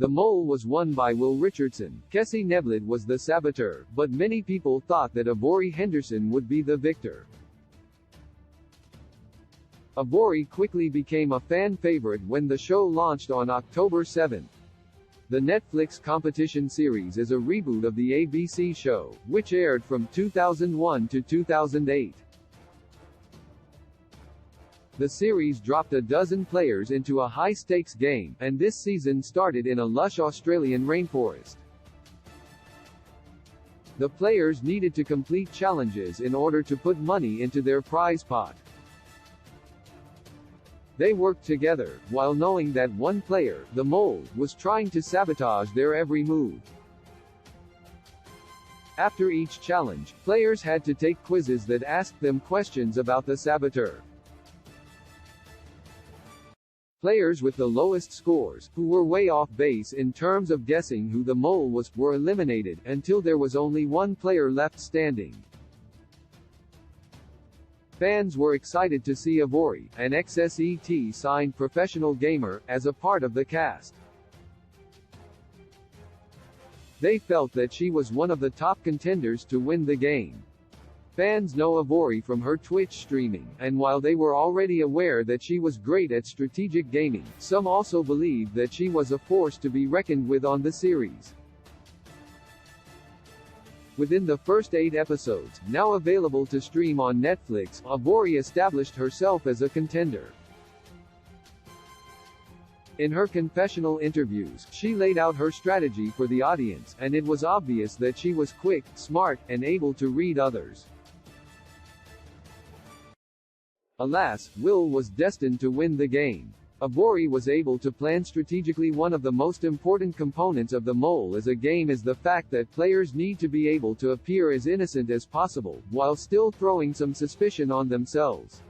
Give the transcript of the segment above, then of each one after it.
The mole was won by Will Richardson. Kessie Neblett was the saboteur, but many people thought that Avori Henderson would be the victor. Avori quickly became a fan favorite when the show launched on October 7. The Netflix competition series is a reboot of the ABC show, which aired from 2001 to 2008. The series dropped a dozen players into a high-stakes game, and this season started in a lush Australian rainforest. The players needed to complete challenges in order to put money into their prize pot. They worked together, while knowing that one player, the mole, was trying to sabotage their every move. After each challenge, players had to take quizzes that asked them questions about the saboteur. Players with the lowest scores, who were way off base in terms of guessing who the mole was, were eliminated, until there was only one player left standing. Fans were excited to see Avori, an XSET-signed professional gamer, as a part of the cast. They felt that she was one of the top contenders to win the game. Fans know Avori from her Twitch streaming, and while they were already aware that she was great at strategic gaming, some also believed that she was a force to be reckoned with on the series. Within the first 8 episodes, now available to stream on Netflix, Avori established herself as a contender. In her confessional interviews, she laid out her strategy for the audience, and it was obvious that she was quick, smart, and able to read others. Alas, Will was destined to win the game. Avori was able to plan strategically. One of the most important components of the mole as a game is the fact that players need to be able to appear as innocent as possible, while still throwing some suspicion on themselves.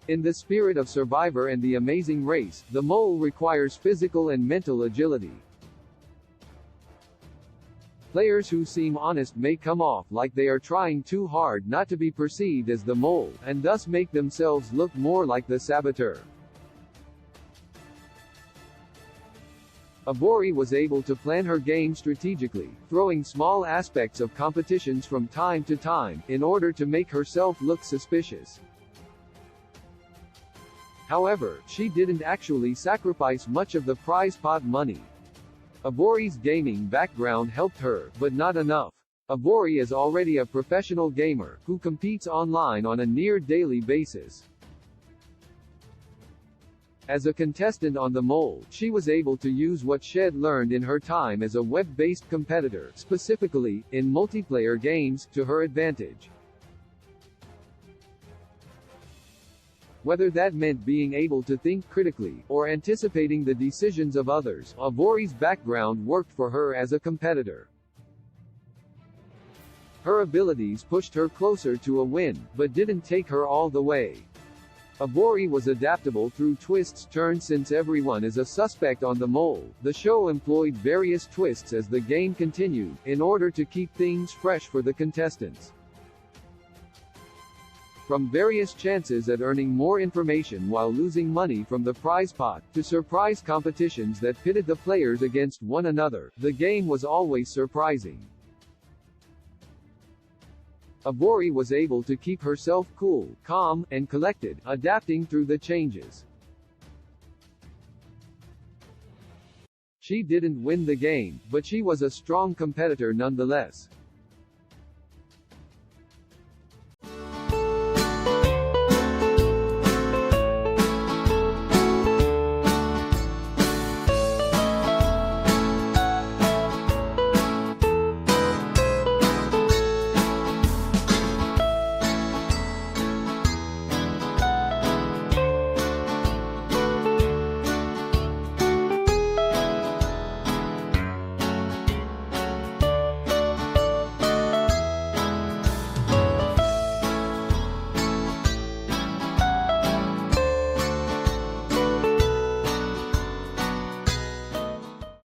In the spirit of Survivor and The Amazing Race, the mole requires physical and mental agility. Players who seem honest may come off like they are trying too hard not to be perceived as the mole, and thus make themselves look more like the saboteur. Avori was able to plan her game strategically, throwing small aspects of competitions from time to time, in order to make herself look suspicious. However, she didn't actually sacrifice much of the prize pot money. Avori's gaming background helped her, but not enough. Avori is already a professional gamer, who competes online on a near-daily basis. As a contestant on The Mole, she was able to use what she'd learned in her time as a web-based competitor, specifically, in multiplayer games, to her advantage. Whether that meant being able to think critically, or anticipating the decisions of others, Avori's background worked for her as a competitor. Her abilities pushed her closer to a win, but didn't take her all the way. Avori was adaptable through twists turns. Since everyone is a suspect on The Mole, the show employed various twists as the game continued, in order to keep things fresh for the contestants. From various chances at earning more information while losing money from the prize pot, to surprise competitions that pitted the players against one another, the game was always surprising. Avori was able to keep herself cool, calm, and collected, adapting through the changes. She didn't win the game, but she was a strong competitor nonetheless.